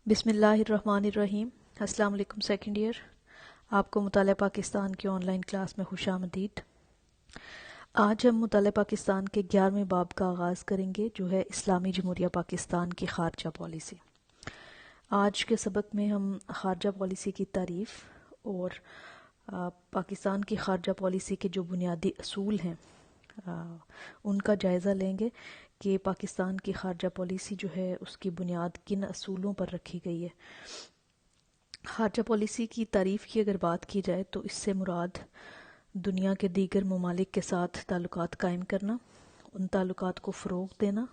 بسم اللہ الرحمن الرحیم۔ السلام علیکم سیکنڈ ایئر، آپ کو مطالعہ پاکستان کی آن لائن کلاس میں خوش آمدید۔ آج ہم مطالعہ پاکستان کے 11ویں باب کا آغاز کریں گے، جو ہے اسلامی جمہوریہ پاکستان کی خارجہ پالیسی۔ آج کے سبق میں ہم خارجہ پالیسی کی تعریف اور پاکستان کی خارجہ پالیسی کے جو بنیادی اصول ہیں ان کا جائزہ لیں گے کہ پاکستان کی خارجہ پالیسی جو ہے اس کی بنیاد کن اصولوں پر رکھی گئی ہے۔ خارجہ پالیسی کی تعریف کی اگر بات کی جائے تو اس سے مراد دنیا کے دیگر ممالک کے ساتھ تعلقات قائم کرنا، ان تعلقات کو فروغ دینا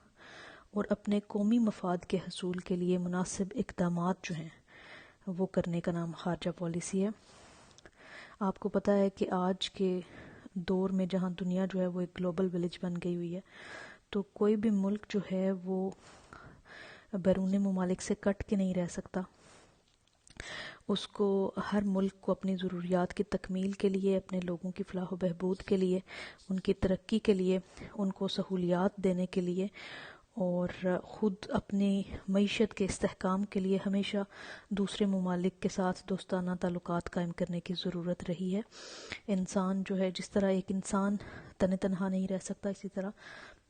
اور اپنے قومی مفاد کے حصول کے لیے مناسب اقدامات جو ہیں وہ کرنے کا نام خارجہ پالیسی ہے۔ آپ کو پتہ ہے کہ آج کے دور میں جہاں دنیا جو ہے وہ ایک گلوبل ولیج بن گئی ہوئی ہے، تو کوئی بھی ملک جو ہے وہ بیرون ممالک سے کٹ کے نہیں رہ سکتا۔ اس کو ہر ملک کو اپنی ضروریات کی تکمیل کے لیے، اپنے لوگوں کی فلاح و بہبود کے لیے، ان کی ترقی کے لیے، ان کو سہولیات دینے کے لیے اور خود اپنی معیشت کے استحکام کے لیے ہمیشہ دوسرے ممالک کے ساتھ دوستانہ تعلقات قائم کرنے کی ضرورت رہی ہے۔ انسان جو ہے، جس طرح ایک انسان تنہا نہیں رہ سکتا، اسی طرح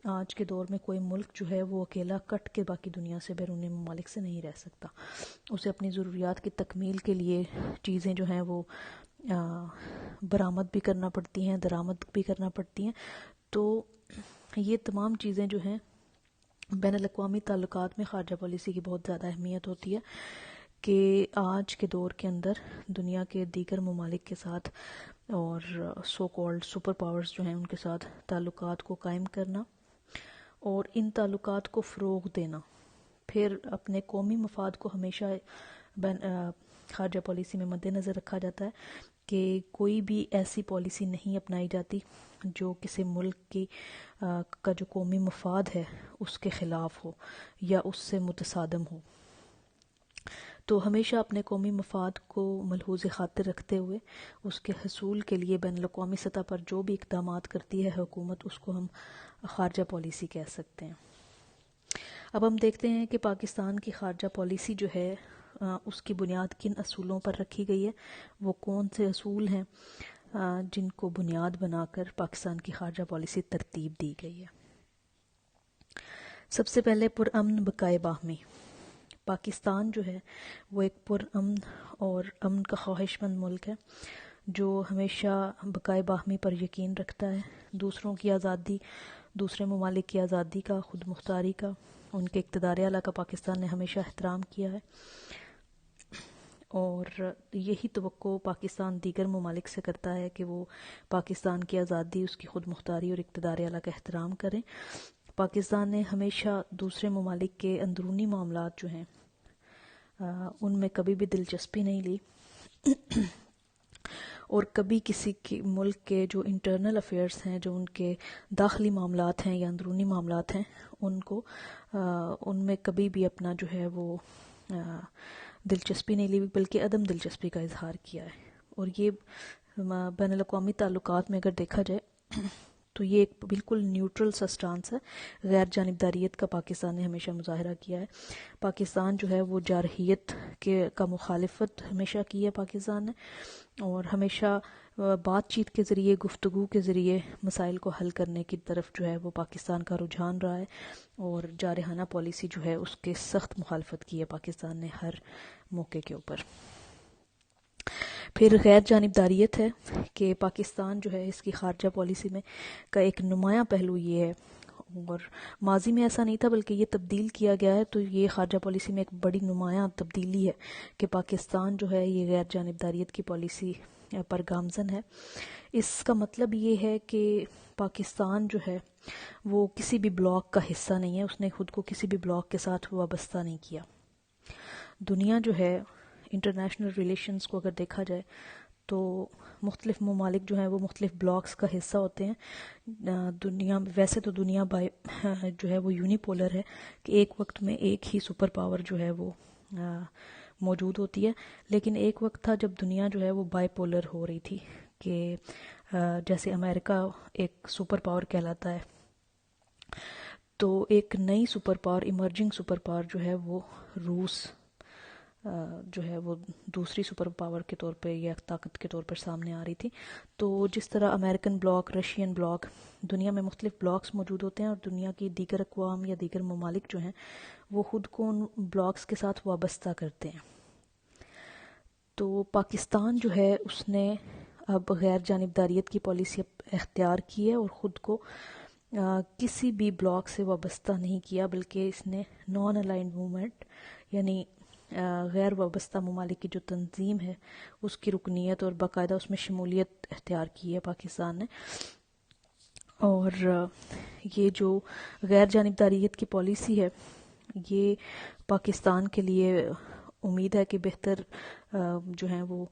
آج کے دور میں کوئی ملک جو ہے وہ اکیلا کٹ کے باقی دنیا سے، بیرون ممالک سے نہیں رہ سکتا۔ اسے اپنی ضروریات کی تکمیل کے لیے چیزیں جو ہیں وہ برآمد بھی کرنا پڑتی ہیں، درآمد بھی کرنا پڑتی ہیں۔ تو یہ تمام چیزیں جو ہیں بین الاقوامی تعلقات میں خارجہ پالیسی کی بہت زیادہ اہمیت ہوتی ہے کہ آج کے دور کے اندر دنیا کے دیگر ممالک کے ساتھ اور سو کالڈ سپر پاورز جو ہیں ان کے ساتھ تعلقات کو قائم کرنا اور ان تعلقات کو فروغ دینا۔ پھر اپنے قومی مفاد کو ہمیشہ خارجہ پالیسی میں مد نظر رکھا جاتا ہے کہ کوئی بھی ایسی پالیسی نہیں اپنائی جاتی جو کسی ملک کا جو قومی مفاد ہے اس کے خلاف ہو یا اس سے متصادم ہو۔ تو ہمیشہ اپنے قومی مفاد کو ملحوظ خاطر رکھتے ہوئے اس کے حصول کے لیے بین الاقوامی سطح پر جو بھی اقدامات کرتی ہے حکومت، اس کو ہم خارجہ پالیسی کہہ سکتے ہیں۔ اب ہم دیکھتے ہیں کہ پاکستان کی خارجہ پالیسی جو ہے اس کی بنیاد کن اصولوں پر رکھی گئی ہے، وہ کون سے اصول ہیں جن کو بنیاد بنا کر پاکستان کی خارجہ پالیسی ترتیب دی گئی ہے۔ سب سے پہلے پرامن بقائے باہمی۔ پاکستان جو ہے وہ ایک پرامن اور امن کا خواہش مند ملک ہے جو ہمیشہ بقائے باہمی پر یقین رکھتا ہے، دوسروں کی آزادی، دوسرے ممالک کی آزادی کا، خود مختاری کا، ان کے اقتدار اعلیٰ کا پاکستان نے ہمیشہ احترام کیا ہے، اور یہی توقع پاکستان دیگر ممالک سے کرتا ہے کہ وہ پاکستان کی آزادی، اس کی خود مختاری اور اقتدار اعلیٰ کا احترام کریں۔ پاکستان نے ہمیشہ دوسرے ممالک کے اندرونی معاملات جو ہیں ان میں کبھی بھی دلچسپی نہیں لی اور کبھی کسی ملک کے جو انٹرنل افیئرز ہیں، جو ان کے داخلی معاملات ہیں یا اندرونی معاملات ہیں، ان میں کبھی بھی اپنا جو ہے وہ دلچسپی نہیں لی، بلکہ عدم دلچسپی کا اظہار کیا ہے۔ اور یہ بین الاقوامی تعلقات میں اگر دیکھا جائے تو یہ ایک بالکل نیوٹرل سا سٹانس ہے، غیر جانبداریت کا پاکستان نے ہمیشہ مظاہرہ کیا ہے۔ پاکستان جو ہے وہ جارحیت کا مخالفت ہمیشہ کی ہے پاکستان نے، اور ہمیشہ بات چیت کے ذریعے، گفتگو کے ذریعے مسائل کو حل کرنے کی طرف جو ہے وہ پاکستان کا رجحان رہا ہے، اور جارحانہ پالیسی جو ہے اس کے سخت مخالفت کی ہے پاکستان نے ہر موقع کے اوپر۔ پھر غیر جانبداریت ہے کہ پاکستان جو ہے اس کی خارجہ پالیسی میں کا ایک نمایاں پہلو یہ ہے، اور ماضی میں ایسا نہیں تھا بلکہ یہ تبدیل کیا گیا ہے، تو یہ خارجہ پالیسی میں ایک بڑی نمایاں تبدیلی ہے کہ پاکستان جو ہے یہ غیر جانبداریت کی پالیسی پر گامزن ہے۔ اس کا مطلب یہ ہے کہ پاکستان جو ہے وہ کسی بھی بلاک کا حصہ نہیں ہے، اس نے خود کو کسی بھی بلاک کے ساتھ وابستہ نہیں کیا۔ دنیا جو ہے، انٹرنیشنل ریلیشنز کو اگر دیکھا جائے تو مختلف ممالک جو ہیں وہ مختلف بلاکس کا حصہ ہوتے ہیں۔ دنیا ویسے تو دنیا جو ہے وہ یونیپولر ہے کہ ایک وقت میں ایک ہی سپر پاور جو ہے وہ موجود ہوتی ہے، لیکن ایک وقت تھا جب دنیا جو ہے وہ بائی پولر ہو رہی تھی، کہ جیسے امریکہ ایک سپر پاور کہلاتا ہے، تو ایک نئی super power, emerging super power جو ہے وہ روس جو ہے وہ دوسری سپر پاور کے طور پہ یا طاقت کے طور پر سامنے آ رہی تھی. تو جس طرح امریکن بلاک، رشین بلاک، دنیا میں مختلف بلاکس موجود ہوتے ہیں اور دنیا کی دیگر اقوام یا دیگر ممالک جو ہیں وہ خود کو ان بلاکس کے ساتھ وابستہ کرتے ہیں. تو پاکستان جو ہے اس نے اب غیر جانبداریت کی پالیسی اختیار کی ہے اور خود کو کسی بھی بلاک سے وابستہ نہیں کیا، بلکہ اس نے نان الائنڈ موومنٹ یعنی غیر وابستہ ممالک کی جو تنظیم ہے اس کی رکنیت اور باقاعدہ اس میں شمولیت اختیار کی ہے پاکستان نے. اور یہ جو غیر جانبداریت کی پالیسی ہے یہ پاکستان کے لیے امید ہے کہ بہتر جو ہیں وہ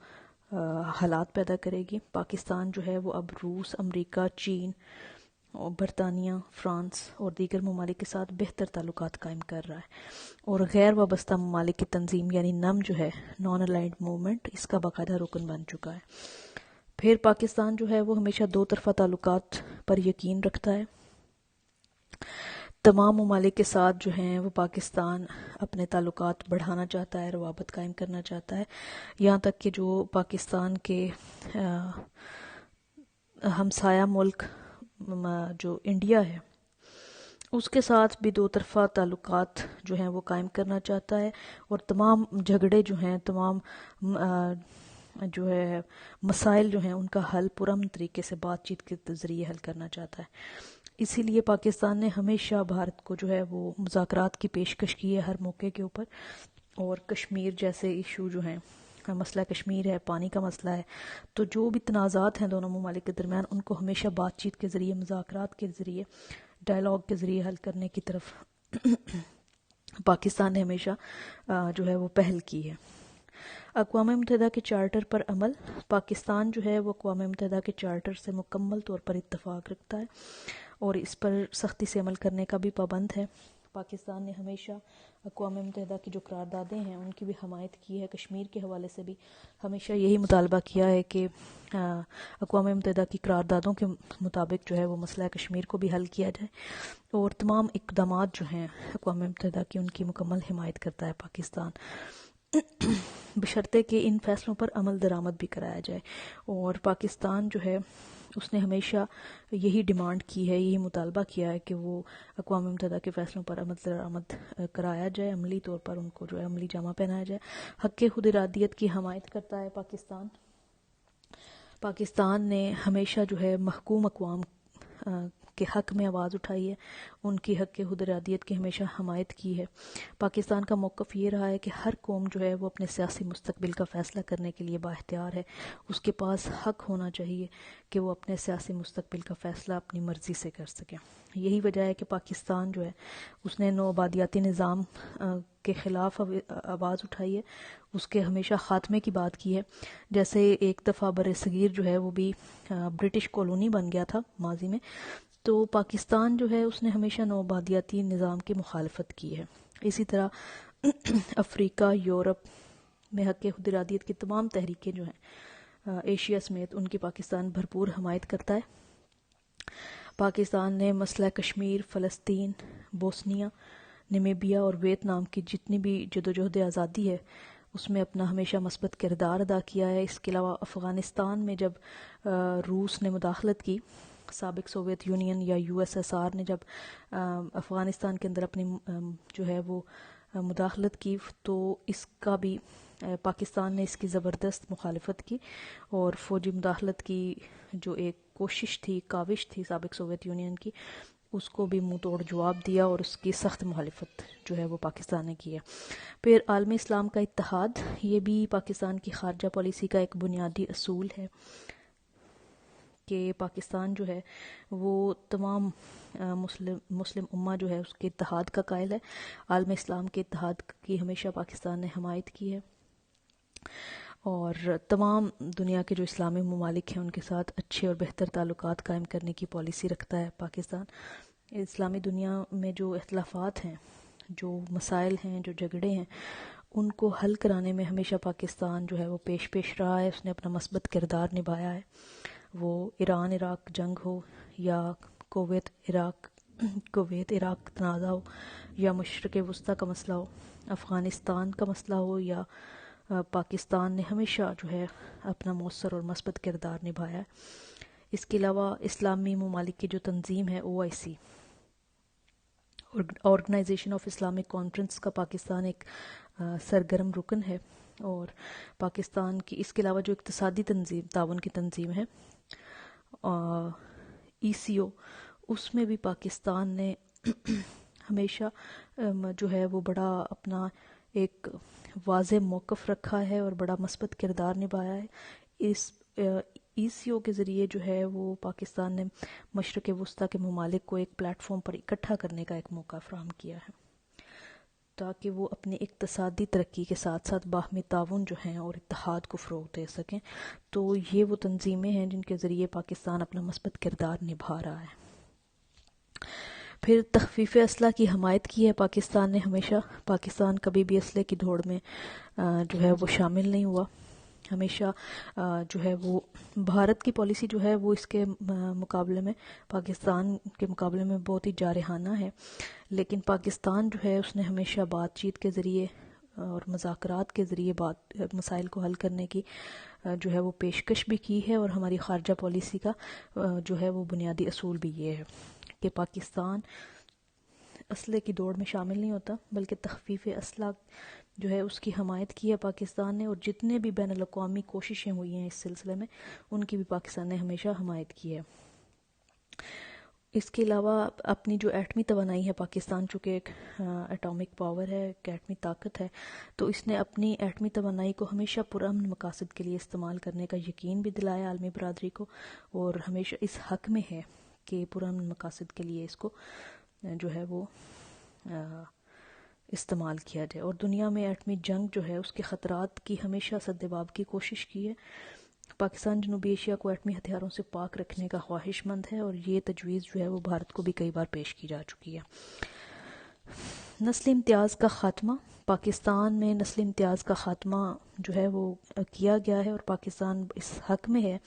حالات پیدا کرے گی. پاکستان جو ہے وہ اب روس، امریکہ، چین اور برطانیہ، فرانس اور دیگر ممالک کے ساتھ بہتر تعلقات قائم کر رہا ہے اور غیر وابستہ ممالک کی تنظیم یعنی نم جو ہے نان الائنڈ موومنٹ اس کا باقاعدہ رکن بن چکا ہے. پھر پاکستان جو ہے وہ ہمیشہ دو طرفہ تعلقات پر یقین رکھتا ہے. تمام ممالک کے ساتھ جو ہیں وہ پاکستان اپنے تعلقات بڑھانا چاہتا ہے، روابط قائم کرنا چاہتا ہے، یہاں تک کہ جو پاکستان کے ہمسایہ ملک جو انڈیا ہے اس کے ساتھ بھی دو طرفہ تعلقات جو ہیں وہ قائم کرنا چاہتا ہے اور تمام جھگڑے جو ہیں، تمام جو ہے مسائل جو ہیں ان کا حل پرامن طریقے سے بات چیت کے ذریعے حل کرنا چاہتا ہے. اسی لیے پاکستان نے ہمیشہ بھارت کو جو ہے وہ مذاکرات کی پیشکش کی ہے ہر موقع کے اوپر، اور کشمیر جیسے ایشو جو ہیں، مسئلہ کشمیر ہے، پانی کا مسئلہ ہے، تو جو بھی تنازعات ہیں دونوں ممالک کے درمیان ان کو ہمیشہ بات چیت کے ذریعے، مذاکرات کے ذریعے، ڈائلاگ کے ذریعے حل کرنے کی طرف پاکستان نے ہمیشہ جو ہے وہ پہل کی ہے. اقوام متحدہ کے چارٹر پر عمل، پاکستان جو ہے وہ اقوام متحدہ کے چارٹر سے مکمل طور پر اتفاق رکھتا ہے اور اس پر سختی سے عمل کرنے کا بھی پابند ہے. پاکستان نے ہمیشہ اقوام متحدہ کی جو قراردادیں ہیں ان کی بھی حمایت کی ہے. کشمیر کے حوالے سے بھی ہمیشہ یہی مطالبہ کیا ہے کہ اقوام متحدہ کی قراردادوں کے مطابق جو ہے وہ مسئلہ کشمیر کو بھی حل کیا جائے، اور تمام اقدامات جو ہیں اقوام متحدہ کی ان کی مکمل حمایت کرتا ہے پاکستان، بشرطے کہ ان فیصلوں پر عمل درآمد بھی کرایا جائے. اور پاکستان جو ہے اس نے ہمیشہ یہی ڈیمانڈ کی ہے، یہی مطالبہ کیا ہے کہ وہ اقوام متحدہ کے فیصلوں پر عمل درآمد کرایا جائے، عملی طور پر ان کو جو ہے عملی جامہ پہنایا جائے. حق خود ارادیت کی حمایت کرتا ہے پاکستان. پاکستان نے ہمیشہ جو ہے محکوم اقوام کے حق میں آواز اٹھائی ہے، ان کی حق خود ارادیت کی ہمیشہ حمایت کی ہے. پاکستان کا موقف یہ رہا ہے کہ ہر قوم جو ہے وہ اپنے سیاسی مستقبل کا فیصلہ کرنے کے لیے بااختیار ہے، اس کے پاس حق ہونا چاہیے کہ وہ اپنے سیاسی مستقبل کا فیصلہ اپنی مرضی سے کر سکے. یہی وجہ ہے کہ پاکستان جو ہے اس نے نو آبادیاتی نظام کے خلاف آواز اٹھائی ہے، اس کے ہمیشہ خاتمے کی بات کی ہے. جیسے ایک دفعہ بر صغیر جو ہے وہ بھی برٹش کالونی بن گیا تھا ماضی میں، تو پاکستان جو ہے اس نے ہمیشہ نو آبادیاتی نظام کی مخالفت کی ہے. اسی طرح افریقہ، یورپ میں حق خود ارادیت کی تمام تحریکیں جو ہیں ایشیا سمیت ان کی پاکستان بھرپور حمایت کرتا ہے. پاکستان نے مسئلہ کشمیر، فلسطین، بوسنیا، نمیبیا اور ویتنام کی جتنی بھی جدوجہد آزادی ہے اس میں اپنا ہمیشہ مثبت کردار ادا کیا ہے. اس کے علاوہ افغانستان میں جب روس نے مداخلت کی، سابق سوویت یونین یا یو ایس ایس آر نے جب افغانستان کے اندر اپنی جو ہے وہ مداخلت کی، تو اس کا بھی پاکستان نے اس کی زبردست مخالفت کی اور فوجی مداخلت کی جو ایک کوشش تھی، کاوش تھی سابق سوویت یونین کی، اس کو بھی منہ توڑ جواب دیا اور اس کی سخت مخالفت جو ہے وہ پاکستان نے کی ہے. پھر عالم اسلام کا اتحاد، یہ بھی پاکستان کی خارجہ پالیسی کا ایک بنیادی اصول ہے کہ پاکستان جو ہے وہ تمام مسلم امہ جو ہے اس کے اتحاد کا قائل ہے. عالم اسلام کے اتحاد کی ہمیشہ پاکستان نے حمایت کی ہے اور تمام دنیا کے جو اسلامی ممالک ہیں ان کے ساتھ اچھے اور بہتر تعلقات قائم کرنے کی پالیسی رکھتا ہے پاکستان. اسلامی دنیا میں جو اختلافات ہیں، جو مسائل ہیں، جو جھگڑے ہیں، ان کو حل کرانے میں ہمیشہ پاکستان جو ہے وہ پیش رہا ہے. اس نے اپنا مثبت کردار نبھایا ہے، وہ ایران عراق جنگ ہو یا کویت عراق کویت عراق کا تنازع ہو یا مشرق وسطیٰ کا مسئلہ ہو، افغانستان کا مسئلہ ہو یا پاکستان نے ہمیشہ جو ہے اپنا مؤثر اور مثبت کردار نبھایا ہے۔ اس کے علاوہ اسلامی ممالک کی جو تنظیم ہے OIC، organisation of Islamic conference کا پاکستان ایک سرگرم رکن ہے، اور پاکستان کی اس کے علاوہ جو اقتصادی تنظیم تعاون کی تنظیم ہے ECO، اس میں بھی پاکستان نے ہمیشہ جو ہے وہ بڑا اپنا ایک واضح موقف رکھا ہے اور بڑا مثبت کردار نبھایا ہے۔ اس ECO کے ذریعے جو ہے وہ پاکستان نے مشرق وسطیٰ کے ممالک کو ایک پلیٹ فارم پر اکٹھا کرنے کا ایک موقع فراہم کیا ہے، تاکہ وہ اپنی اقتصادی ترقی کے ساتھ ساتھ باہمی تعاون جو ہیں اور اتحاد کو فروغ دے سکیں۔ تو یہ وہ تنظیمیں ہیں جن کے ذریعے پاکستان اپنا مثبت کردار نبھا رہا ہے۔ پھر تخفیف اسلحہ کی حمایت کی ہے پاکستان نے ہمیشہ۔ پاکستان کبھی بھی اسلحے کی دوڑ میں جو ہے وہ شامل نہیں ہوا، ہمیشہ جو ہے وہ بھارت کی پالیسی جو ہے وہ اس کے مقابلے میں پاکستان کے مقابلے میں بہت ہی جارحانہ ہے، لیکن پاکستان جو ہے اس نے ہمیشہ بات چیت کے ذریعے اور مذاکرات کے ذریعے مسائل کو حل کرنے کی جو ہے وہ پیشکش بھی کی ہے، اور ہماری خارجہ پالیسی کا جو ہے وہ بنیادی اصول بھی یہ ہے کہ پاکستان اسلحے کی دوڑ میں شامل نہیں ہوتا، بلکہ تخفیف اسلحہ جو ہے اس کی حمایت کی ہے پاکستان نے، اور جتنے بھی بین الاقوامی کوششیں ہوئی ہیں اس سلسلے میں ان کی بھی پاکستان نے ہمیشہ حمایت کی ہے۔ اس کے علاوہ اپنی جو ایٹمی توانائی ہے پاکستان، چونکہ ایک ایٹامک پاور ہے، ایک ایٹمی طاقت ہے، تو اس نے اپنی ایٹمی توانائی کو ہمیشہ پرامن مقاصد کے لیے استعمال کرنے کا یقین بھی دلایا عالمی برادری کو، اور ہمیشہ اس حق میں ہے کہ پرامن مقاصد کے لیے اس کو جو ہے وہ استعمال کیا جائے، اور دنیا میں ایٹمی جنگ جو ہے اس کے خطرات کی ہمیشہ سدباب کی کوشش کی ہے۔ پاکستان جنوبی ایشیا کو ایٹمی ہتھیاروں سے پاک رکھنے کا خواہش مند ہے، اور یہ تجویز جو ہے وہ بھارت کو بھی کئی بار پیش کی جا چکی ہے۔ نسلی امتیاز کا خاتمہ، پاکستان میں نسلی امتیاز کا خاتمہ جو ہے وہ کیا گیا ہے، اور پاکستان اس حق میں ہے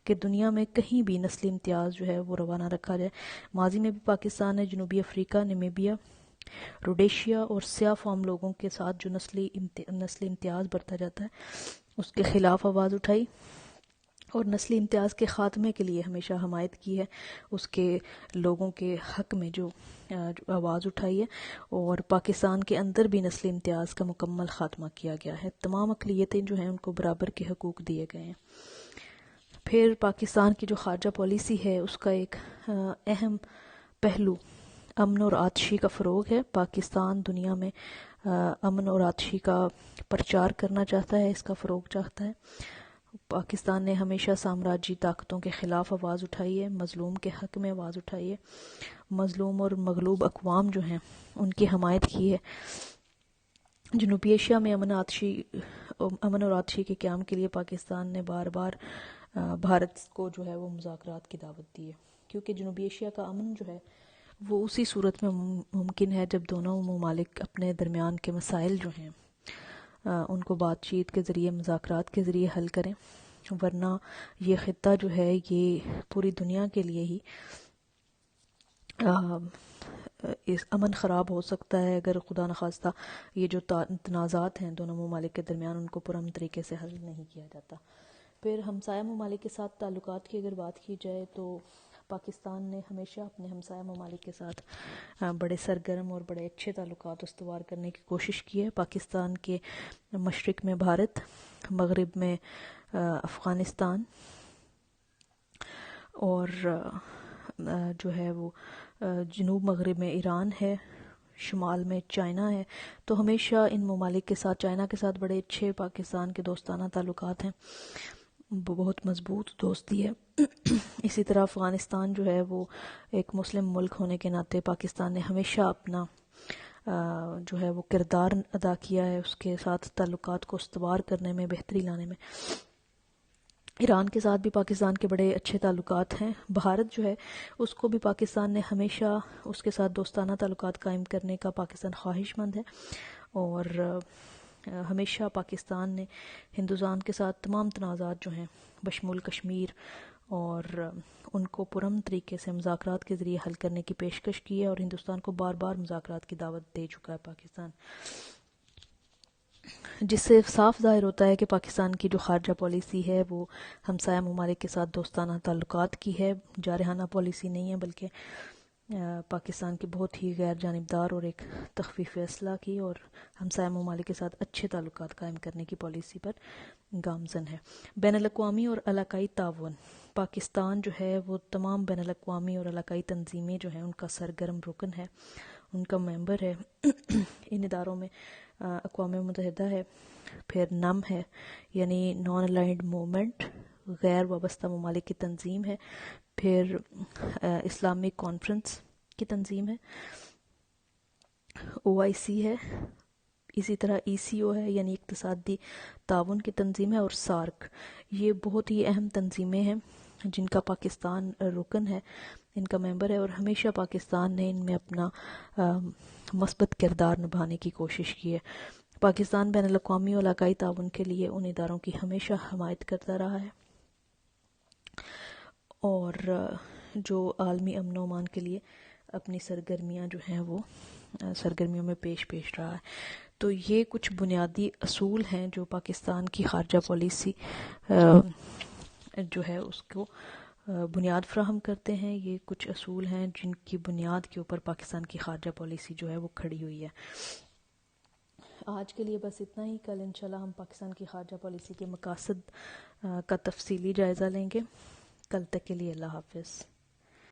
کہ دنیا میں کہیں بھی نسلی امتیاز جو ہے وہ روا نہ رکھا جائے۔ ماضی میں بھی پاکستان نے جنوبی افریقہ، نمیبیا، روڈیشیا اور سیاہ فام لوگوں کے ساتھ جو نسلی امتیاز برتا جاتا ہے اس کے خلاف آواز اٹھائی، اور نسلی امتیاز کے خاتمے کے لیے ہمیشہ حمایت کی ہے، اس کے لوگوں کے حق میں جو آواز اٹھائی ہے، اور پاکستان کے اندر بھی نسلی امتیاز کا مکمل خاتمہ کیا گیا ہے۔ تمام اقلیتیں جو ہیں ان کو برابر کے حقوق دیے گئے ہیں۔ پھر پاکستان کی جو خارجہ پالیسی ہے اس کا ایک اہم پہلو امن اور آتشی کا فروغ ہے۔ پاکستان دنیا میں امن اور آتشی کا پرچار کرنا چاہتا ہے، اس کا فروغ چاہتا ہے۔ پاکستان نے ہمیشہ سامراجی طاقتوں کے خلاف آواز اٹھائی ہے، مظلوم کے حق میں آواز اٹھائی ہے، مظلوم اور مغلوب اقوام جو ہیں ان کی حمایت کی ہے۔ جنوبی ایشیا میں امن اور آتشی کے قیام کے لیے پاکستان نے بار بار بھارت کو جو ہے وہ مذاکرات کی دعوت دی ہے، کیونکہ جنوبی ایشیا کا امن جو ہے وہ اسی صورت میں ممکن ہے جب دونوں ممالک اپنے درمیان کے مسائل جو ہیں ان کو بات چیت کے ذریعے، مذاکرات کے ذریعے حل کریں، ورنہ یہ خطہ جو ہے یہ پوری دنیا کے لیے ہی اس امن خراب ہو سکتا ہے اگر خدا نخواستہ یہ جو تنازعات ہیں دونوں ممالک کے درمیان ان کو پرامن طریقے سے حل نہیں کیا جاتا۔ پھر ہمسایہ ممالک کے ساتھ تعلقات کی اگر بات کی جائے تو پاکستان نے ہمیشہ اپنے ہمسایہ ممالک کے ساتھ بڑے سرگرم اور بڑے اچھے تعلقات استوار کرنے کی کوشش کی ہے۔ پاکستان کے مشرق میں بھارت، مغرب میں افغانستان، اور جو ہے وہ جنوب مغرب میں ایران ہے، شمال میں چائنا ہے، تو ہمیشہ ان ممالک کے ساتھ، چائنا کے ساتھ بڑے اچھے پاکستان کے دوستانہ تعلقات ہیں، بہت مضبوط دوستی ہے۔ اسی طرح افغانستان جو ہے وہ ایک مسلم ملک ہونے کے ناطے پاکستان نے ہمیشہ اپنا جو ہے وہ کردار ادا کیا ہے، اس کے ساتھ تعلقات کو استوار کرنے میں، بہتری لانے میں۔ ایران کے ساتھ بھی پاکستان کے بڑے اچھے تعلقات ہیں۔ بھارت جو ہے اس کو بھی پاکستان نے ہمیشہ اس کے ساتھ دوستانہ تعلقات قائم کرنے کا پاکستان خواہش مند ہے، اور ہمیشہ پاکستان نے ہندوستان کے ساتھ تمام تنازعات جو ہیں بشمول کشمیر اور ان کو پرامن طریقے سے مذاکرات کے ذریعے حل کرنے کی پیشکش کی ہے، اور ہندوستان کو بار بار مذاکرات کی دعوت دے چکا ہے پاکستان، جس سے صاف ظاہر ہوتا ہے کہ پاکستان کی جو خارجہ پالیسی ہے وہ ہمسایہ ممالک کے ساتھ دوستانہ تعلقات کی ہے، جارحانہ پالیسی نہیں ہے، بلکہ پاکستان کی بہت ہی غیر جانبدار اور ایک تخفیف اسلحہ کی اور ہمسایہ ممالک کے ساتھ اچھے تعلقات قائم کرنے کی پالیسی پر گامزن ہے۔ بین الاقوامی اور علاقائی تعاون، پاکستان جو ہے وہ تمام بین الاقوامی اور علاقائی تنظیمیں جو ہیں ان کا سرگرم رکن ہے، ان کا ممبر ہے۔ ان اداروں میں اقوام متحدہ ہے، پھر نم ہے یعنی نان الائنڈ موومنٹ، غیر وابستہ ممالک کی تنظیم ہے، پھر اسلامک کانفرنس کی تنظیم ہے، OIC ہے، اسی طرح ECO ہے یعنی اقتصادی تعاون کی تنظیم ہے، اور سارک۔ یہ بہت ہی اہم تنظیمیں ہیں جن کا پاکستان رکن ہے، ان کا ممبر ہے، اور ہمیشہ پاکستان نے ان میں اپنا مثبت کردار نبھانے کی کوشش کی ہے۔ پاکستان بین الاقوامی اور علاقائی تعاون کے لیے ان اداروں کی ہمیشہ حمایت کرتا رہا ہے، اور جو عالمی امن و امان کے لیے اپنی سرگرمیاں جو ہیں وہ سرگرمیوں میں پیش رہا ہے۔ تو یہ کچھ بنیادی اصول ہیں جو پاکستان کی خارجہ پالیسی جو ہے اس کو بنیاد فراہم کرتے ہیں۔ یہ کچھ اصول ہیں جن کی بنیاد کے اوپر پاکستان کی خارجہ پالیسی جو ہے وہ کھڑی ہوئی ہے۔ آج کے لیے بس اتنا ہی، کل انشاءاللہ ہم پاکستان کی خارجہ پالیسی کے مقاصد کا تفصیلی جائزہ لیں گے۔ کل تک کے لیے اللہ حافظ۔